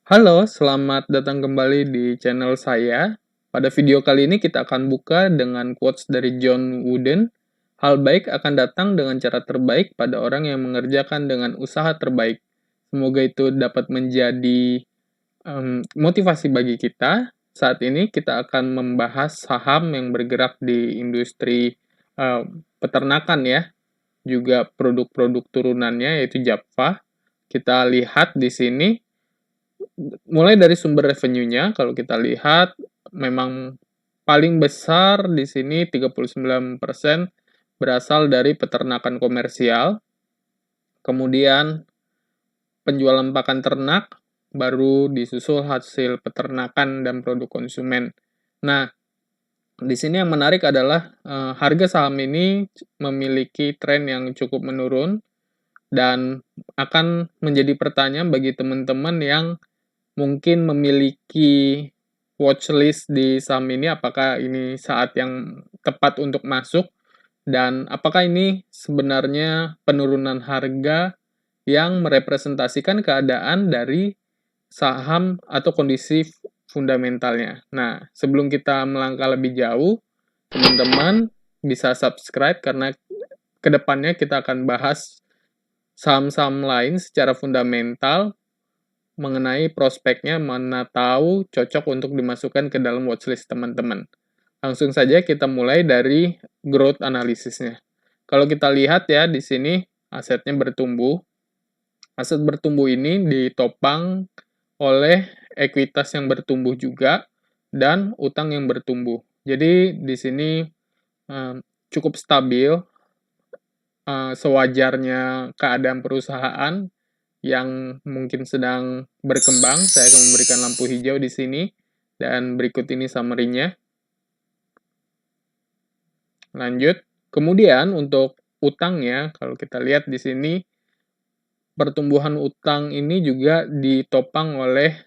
Halo, selamat datang kembali di channel saya. Pada video kali ini kita akan buka dengan quotes dari John Wooden. Hal baik akan datang dengan cara terbaik pada orang yang mengerjakan dengan usaha terbaik. Semoga itu dapat menjadi motivasi bagi kita. Saat ini kita akan membahas saham yang bergerak di industri eh, peternakan ya, juga produk-produk turunannya yaitu Japfa. Kita lihat di sini mulai dari sumber revenue-nya, kalau kita lihat memang paling besar di sini 39% berasal dari peternakan komersial, kemudian penjualan pakan ternak, baru disusul hasil peternakan dan produk konsumen. Nah, di sini yang menarik adalah harga saham ini memiliki tren yang cukup menurun dan akan menjadi pertanyaan bagi teman-teman yang mungkin memiliki watchlist di saham ini, apakah ini saat yang tepat untuk masuk, dan apakah ini sebenarnya penurunan harga yang merepresentasikan keadaan dari saham atau kondisi fundamentalnya. Nah, sebelum kita melangkah lebih jauh, teman-teman bisa subscribe karena kedepannya kita akan bahas saham-saham lain secara fundamental mengenai prospeknya, mana tahu cocok untuk dimasukkan ke dalam watchlist teman-teman. Langsung saja kita mulai dari growth analisisnya. Kalau kita lihat ya di sini asetnya bertumbuh. Aset bertumbuh ini ditopang oleh ekuitas yang bertumbuh juga dan utang yang bertumbuh. Jadi di sini cukup stabil, sewajarnya keadaan perusahaan yang mungkin sedang berkembang. Saya akan memberikan lampu hijau di sini dan berikut ini summary-nya. Lanjut. Kemudian untuk utangnya, kalau kita lihat di sini pertumbuhan utang ini juga ditopang oleh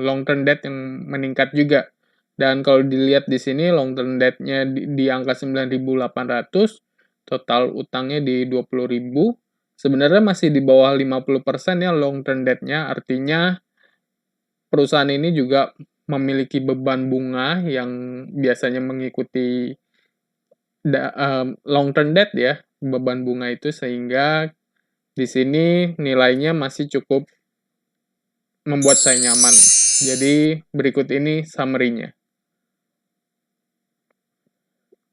long term debt yang meningkat juga. Dan kalau dilihat di sini long term debt-nya di angka 9.800, total utangnya di 20.000. Sebenarnya masih di bawah 50% ya long term debt-nya, artinya perusahaan ini juga memiliki beban bunga yang biasanya mengikuti long term debt ya, beban bunga itu, sehingga di sini nilainya masih cukup membuat saya nyaman. Jadi berikut ini summary-nya.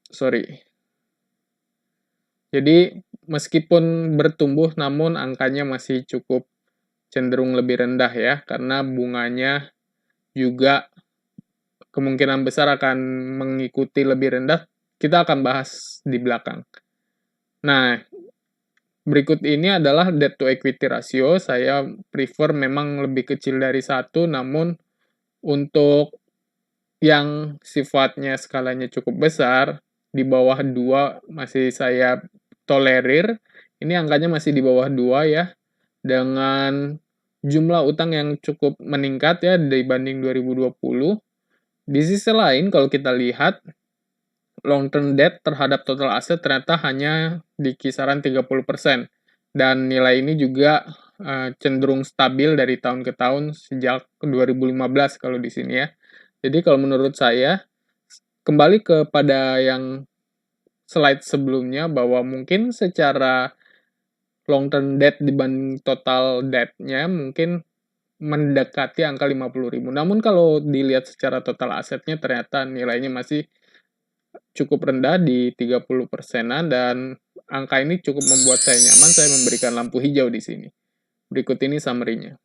Sorry. Jadi meskipun bertumbuh namun angkanya masih cukup cenderung lebih rendah ya, karena bunganya juga kemungkinan besar akan mengikuti lebih rendah. Kita akan bahas di belakang. Nah, berikut ini adalah debt to equity ratio. Saya prefer memang lebih kecil dari 1, namun untuk yang sifatnya skalanya cukup besar, di bawah 2 masih saya tolerir. Ini angkanya masih di bawah 2 ya, dengan jumlah utang yang cukup meningkat ya dibanding 2020. Di sisi lain kalau kita lihat long term debt terhadap total aset ternyata hanya di kisaran 30%. Dan nilai ini juga cenderung stabil dari tahun ke tahun sejak 2015 kalau di sini ya. Jadi kalau menurut saya, kembali kepada yang slide sebelumnya, bahwa mungkin secara long term debt dibanding total debt-nya mungkin mendekati angka 50.000. Namun kalau dilihat secara total asetnya ternyata nilainya masih cukup rendah di 30 persenan, dan angka ini cukup membuat saya nyaman. Saya memberikan lampu hijau di sini. Berikut ini summary-nya.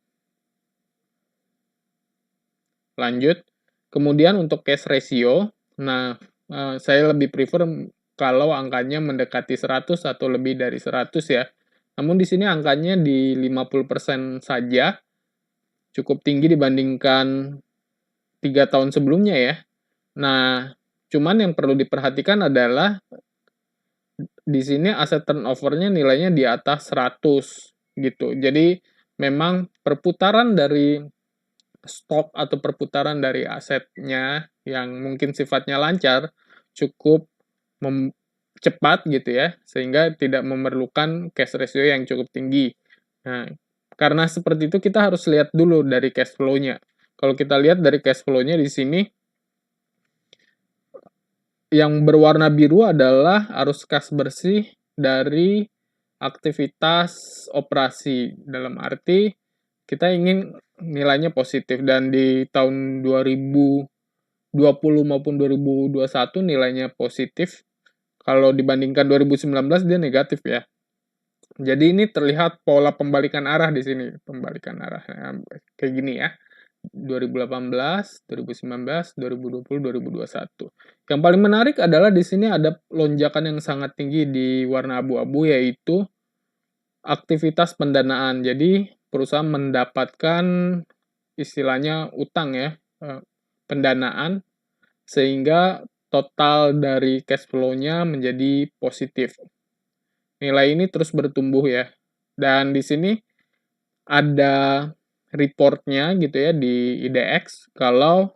Lanjut. Kemudian untuk cash ratio, nah saya lebih prefer kalau angkanya mendekati 100 atau lebih dari 100 ya. Namun di sini angkanya di 50% saja, cukup tinggi dibandingkan 3 tahun sebelumnya ya. Nah, cuman yang perlu diperhatikan adalah di sini aset turnover-nya nilainya di atas 100 gitu. Jadi memang perputaran dari stok atau perputaran dari asetnya yang mungkin sifatnya lancar cukup cepat gitu ya, sehingga tidak memerlukan cash ratio yang cukup tinggi. Nah, karena seperti itu kita harus lihat dulu dari cash flow-nya. Kalau kita lihat dari cash flow-nya di sini, yang berwarna biru adalah arus kas bersih dari aktivitas operasi. Dalam arti kita ingin nilainya positif, dan di tahun 2020 maupun 2021 nilainya positif. Kalau dibandingkan 2019 dia negatif ya. Jadi ini terlihat pola pembalikan arah di sini, pembalikan arah. Nah, kayak gini ya. 2018, 2019, 2020, 2021. Yang paling menarik adalah di sini ada lonjakan yang sangat tinggi di warna abu-abu, yaitu aktivitas pendanaan. Jadi perusahaan mendapatkan istilahnya utang ya, pendanaan, sehingga total dari cash flow-nya menjadi positif. Nilai ini terus bertumbuh ya. Dan di sini ada reportnya gitu ya di IDX, kalau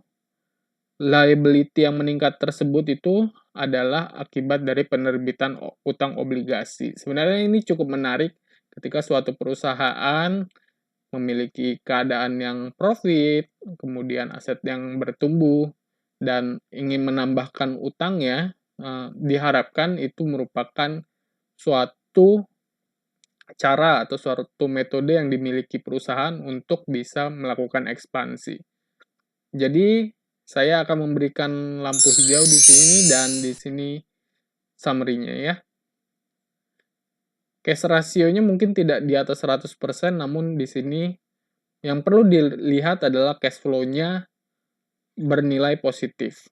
liability yang meningkat tersebut itu adalah akibat dari penerbitan utang obligasi. Sebenarnya ini cukup menarik ketika suatu perusahaan memiliki keadaan yang profit, kemudian aset yang bertumbuh, dan ingin menambahkan utangnya, diharapkan itu merupakan suatu cara atau suatu metode yang dimiliki perusahaan untuk bisa melakukan ekspansi. Jadi, saya akan memberikan lampu hijau di sini, dan di sini summary-nya ya. Cash ratio-nya mungkin tidak di atas 100%, namun di sini yang perlu dilihat adalah cash flow-nya bernilai positif.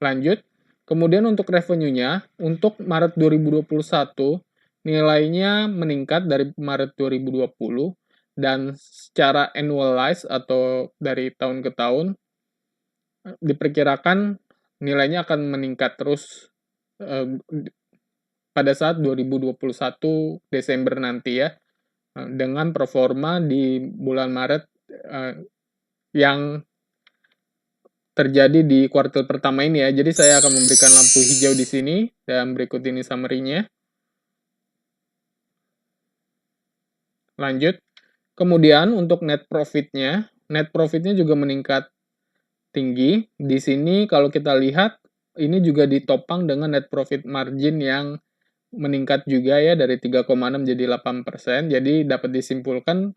Lanjut, kemudian untuk revenue-nya, untuk Maret 2021, nilainya meningkat dari Maret 2020, dan secara annualized atau dari tahun ke tahun, diperkirakan nilainya akan meningkat terus pada saat 2021 Desember nanti ya, dengan performa di bulan Maret yang terjadi di kuartal pertama ini ya. Jadi saya akan memberikan lampu hijau di sini, dan berikut ini summary-nya. Lanjut. Kemudian untuk net profit-nya juga meningkat tinggi. Di sini kalau kita lihat, ini juga ditopang dengan net profit margin yang meningkat juga ya, dari 3,6 jadi 8%. Jadi dapat disimpulkan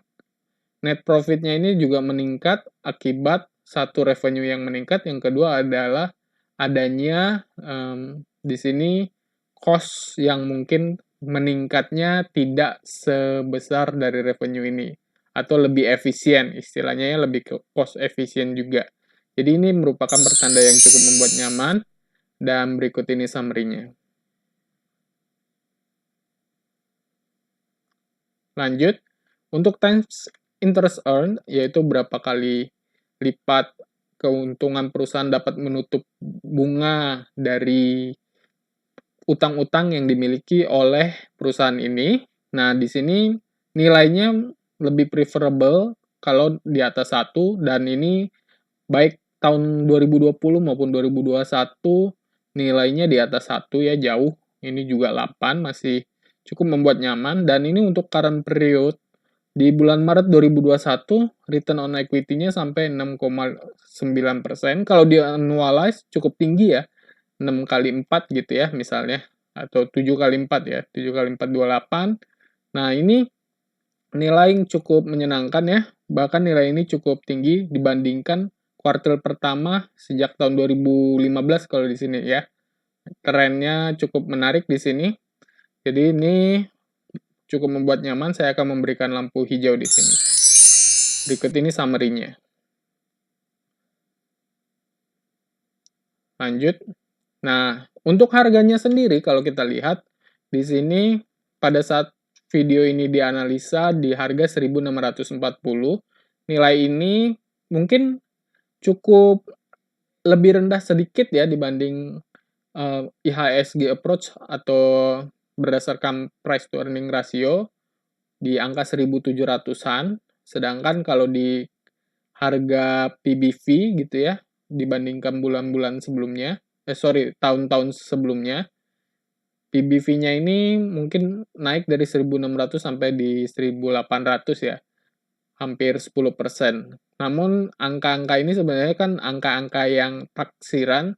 net profit-nya ini juga meningkat akibat satu revenue yang meningkat, yang kedua adalah adanya di sini cost yang mungkin meningkatnya tidak sebesar dari revenue ini, atau lebih efisien, istilahnya ya lebih ke cost efisien juga. Jadi ini merupakan pertanda yang cukup membuat nyaman, dan berikut ini summary-nya. Lanjut, untuk times interest earned, yaitu berapa kali lipat keuntungan perusahaan dapat menutup bunga dari utang-utang yang dimiliki oleh perusahaan ini. Nah, di sini nilainya lebih preferable kalau di atas 1, dan ini baik tahun 2020 maupun 2021 nilainya di atas 1 ya, jauh. Ini juga 8, masih cukup membuat nyaman. Dan ini untuk current period, di bulan Maret 2021 return on equity-nya sampai 6,9%. Kalau di annualize cukup tinggi ya, 6 kali 4 gitu ya misalnya, atau 7 kali 4 ya, 7 kali 4, 28. Nah, ini nilai yang cukup menyenangkan ya, bahkan nilai ini cukup tinggi dibandingkan kuartal pertama sejak tahun 2015 kalau di sini ya. Trennya cukup menarik di sini. Jadi ini cukup membuat nyaman, saya akan memberikan lampu hijau di sini. Berikut ini summary-nya. Lanjut. Nah, untuk harganya sendiri kalau kita lihat di sini pada saat video ini dianalisa di harga 1.640, nilai ini mungkin cukup lebih rendah sedikit ya dibanding IHSG approach atau berdasarkan price to earning ratio di angka 1.700-an, sedangkan kalau di harga PBV gitu ya, dibandingkan bulan-bulan sebelumnya, tahun-tahun sebelumnya, PBV-nya ini mungkin naik dari 1.600 sampai di 1.800 ya, hampir 10%. Namun angka-angka ini sebenarnya kan angka-angka yang taksiran,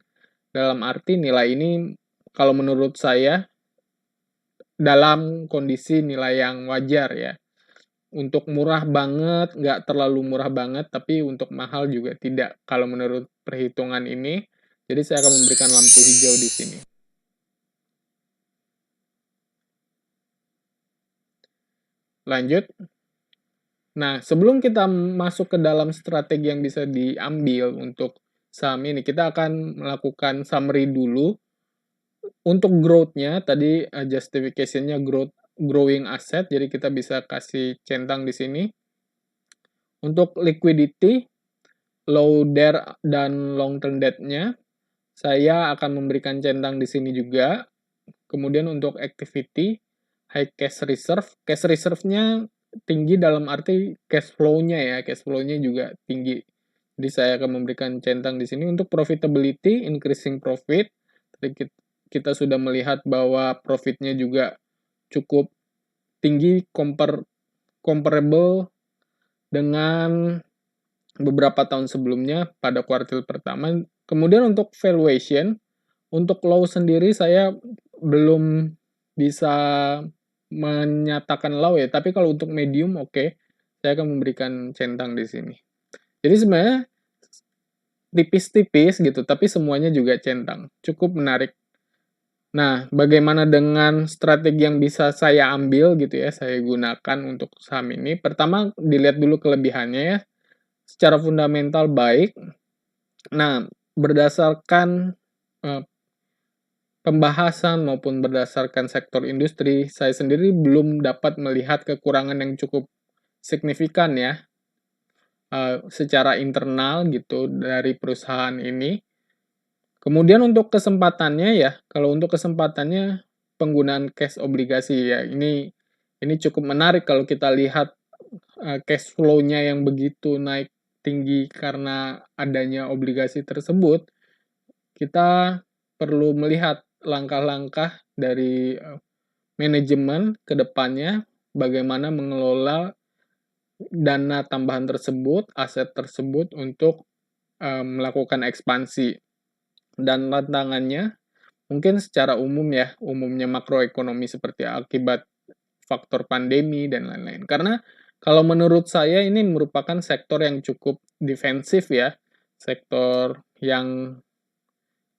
dalam arti nilai ini kalau menurut saya dalam kondisi nilai yang wajar ya. Untuk murah banget, nggak terlalu murah banget, tapi untuk mahal juga tidak, kalau menurut perhitungan ini. Jadi saya akan memberikan lampu hijau di sini. Lanjut. Nah, sebelum kita masuk ke dalam strategi yang bisa diambil untuk saham ini, kita akan melakukan summary dulu. Untuk growth-nya, tadi justification-nya growing asset, jadi kita bisa kasih centang di sini. Untuk liquidity, low DER dan long term debt-nya, saya akan memberikan centang di sini juga. Kemudian untuk activity, high cash reserve. Cash reserve-nya tinggi dalam arti cash flow-nya ya, cash flow-nya juga tinggi. Jadi saya akan memberikan centang di sini. Untuk profitability, increasing profit. Tadi kita sudah melihat bahwa profitnya juga cukup tinggi comparable dengan beberapa tahun sebelumnya pada kuartal pertama. Kemudian untuk valuation, untuk low sendiri saya belum bisa menyatakan low ya, tapi kalau untuk medium oke, saya akan memberikan centang di sini. Jadi sebenarnya tipis-tipis gitu, tapi semuanya juga centang. Cukup menarik. Nah, bagaimana dengan strategi yang bisa saya ambil gitu ya, saya gunakan untuk saham ini. Pertama, dilihat dulu kelebihannya ya. Secara fundamental baik. Nah, berdasarkan pembahasan maupun berdasarkan sektor industri, saya sendiri belum dapat melihat kekurangan yang cukup signifikan ya, secara internal gitu dari perusahaan ini. Kemudian untuk kesempatannya ya, kalau untuk kesempatannya penggunaan cash obligasi ya, ini cukup menarik kalau kita lihat cash flow-nya yang begitu naik tinggi karena adanya obligasi tersebut. Kita perlu melihat langkah-langkah dari manajemen ke depannya, bagaimana mengelola dana tambahan tersebut, aset tersebut untuk melakukan ekspansi. Dan tantangannya mungkin secara umum ya, umumnya makroekonomi seperti akibat faktor pandemi dan lain-lain. Karena kalau menurut saya ini merupakan sektor yang cukup defensif ya, sektor yang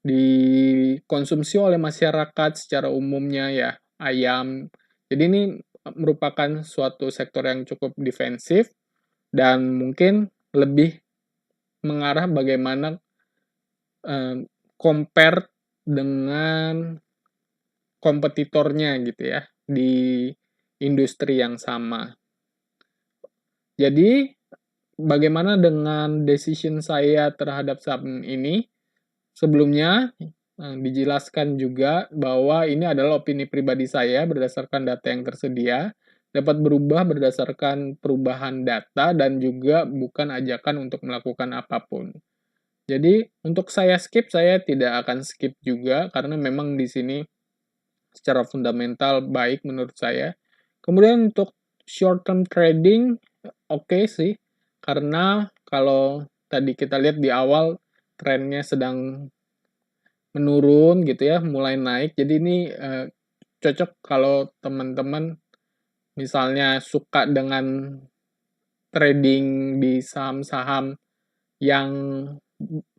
dikonsumsi oleh masyarakat secara umumnya ya, ayam. Jadi ini merupakan suatu sektor yang cukup defensif dan mungkin lebih mengarah bagaimana compare dengan kompetitornya gitu ya di industri yang sama. Jadi bagaimana dengan decision saya terhadap saham ini? Sebelumnya dijelaskan juga bahwa ini adalah opini pribadi saya berdasarkan data yang tersedia, dapat berubah berdasarkan perubahan data dan juga bukan ajakan untuk melakukan apapun. Jadi untuk saya skip, saya tidak akan skip juga karena memang di sini secara fundamental baik menurut saya. Kemudian untuk short term trading oke sih, karena kalau tadi kita lihat di awal trennya sedang menurun gitu ya, mulai naik. Jadi ini cocok kalau teman-teman misalnya suka dengan trading di saham-saham yang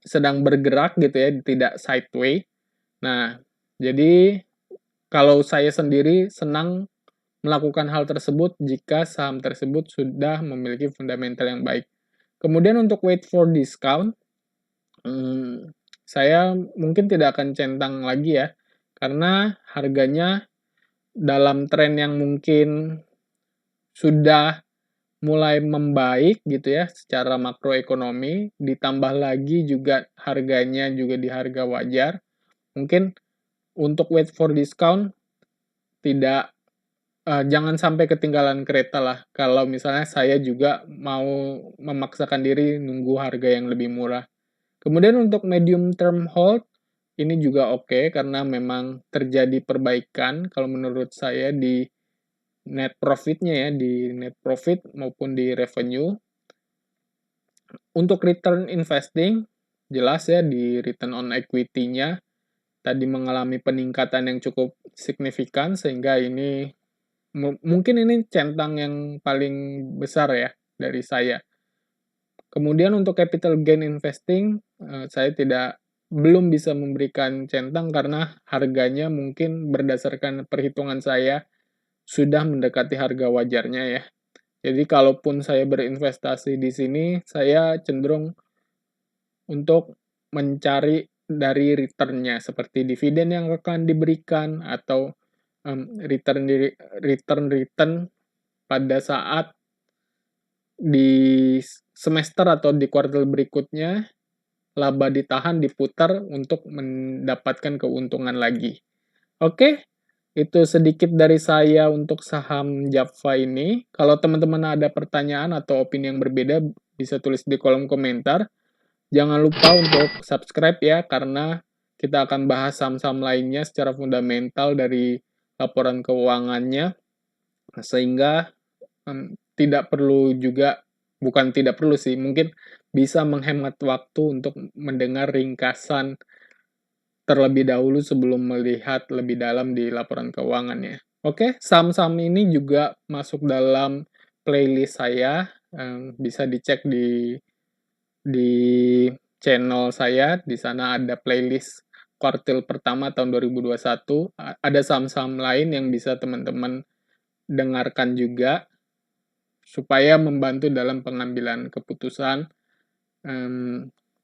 sedang bergerak gitu ya, tidak sideways. Nah, jadi kalau saya sendiri senang melakukan hal tersebut jika saham tersebut sudah memiliki fundamental yang baik. Kemudian untuk wait for discount, saya mungkin tidak akan centang lagi ya, karena harganya dalam tren yang mungkin sudah mulai membaik gitu ya secara makroekonomi, ditambah lagi juga harganya juga di harga wajar. Mungkin untuk wait for discount tidak jangan sampai ketinggalan kereta lah kalau misalnya saya juga mau memaksakan diri nunggu harga yang lebih murah. Kemudian untuk medium term hold, ini juga oke karena memang terjadi perbaikan kalau menurut saya di net profit-nya ya, di net profit maupun di revenue. Untuk return investing, jelas ya di return on equity-nya tadi mengalami peningkatan yang cukup signifikan sehingga ini mungkin ini centang yang paling besar ya dari saya. Kemudian untuk capital gain investing, saya belum bisa memberikan centang karena harganya mungkin berdasarkan perhitungan saya sudah mendekati harga wajarnya ya. Jadi kalaupun saya berinvestasi di sini, saya cenderung untuk mencari dari return-nya seperti dividen yang akan diberikan atau return return return pada saat di semester atau di kuartal berikutnya laba ditahan diputar untuk mendapatkan keuntungan lagi. Oke, itu sedikit dari saya untuk saham Java ini. Kalau teman-teman ada pertanyaan atau opini yang berbeda, bisa tulis di kolom komentar. Jangan lupa untuk subscribe ya, karena kita akan bahas saham-saham lainnya secara fundamental dari laporan keuangannya, sehingga tidak perlu juga, bukan tidak perlu sih, mungkin bisa menghemat waktu untuk mendengar ringkasan terlebih dahulu sebelum melihat lebih dalam di laporan keuangannya. Oke, saham-saham ini juga masuk dalam playlist saya, bisa dicek di channel saya, di sana ada playlist kuartil pertama tahun 2021, ada saham-saham lain yang bisa teman-teman dengarkan juga, supaya membantu dalam pengambilan keputusan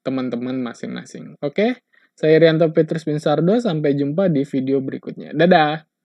teman-teman masing-masing. Oke, saya Rianto Petrus Binsardo, sampai jumpa di video berikutnya. Dadah!